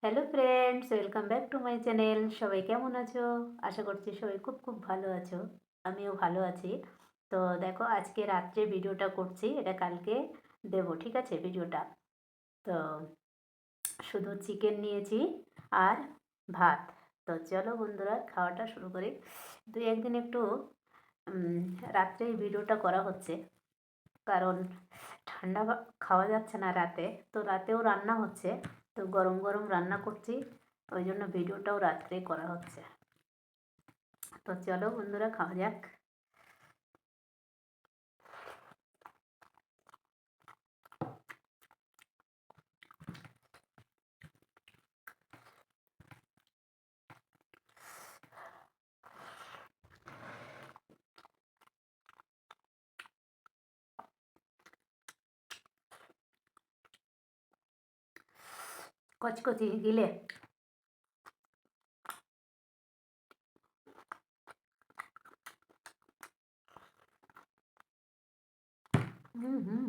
Hello friends, welcome back to my channel. সবাই কেমন আছো? আশা করছি সবাই খুব খুব ভালো আছো। আমিও ভালো আছি। তো দেখো, আজকে রাত্রে ভিডিওটা করছি, এটা কালকে দেবো, ঠিক আছে ভিডিওটা। তো শুধু চিকেন নিয়েছি আর ভাত। তো চলো বন্ধুরা, খাওয়াটা শুরু করি। দুই একদিন একটু উম, রাত্রে এই ভিডিওটা করা হচ্ছে, কারণ ঠান্ডা খাওয়া যাচ্ছে না রাতে, তো রাতেও রান্না হচ্ছে, তো গরম গরম রান্না করছি, ওই জন্য ভিডিওটাও রাত্রেই করা হচ্ছে। তো চলো বন্ধুরা, খাওয়া যাক। কচকচি গিলে। হুম হুম।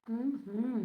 হুম হুম।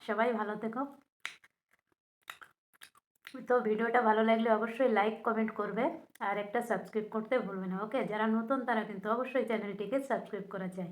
সবাই ভালো থেকো। তো ভিডিওটা ভালো লাগলে অবশ্যই লাইক কমেন্ট করবে আর একটা সাবস্ক্রাইব করতে ভুলবে না। ওকে, যারা নতুন তারা কিন্তু অবশ্যই চ্যানেলটিকে সাবস্ক্রাইব করা চাই।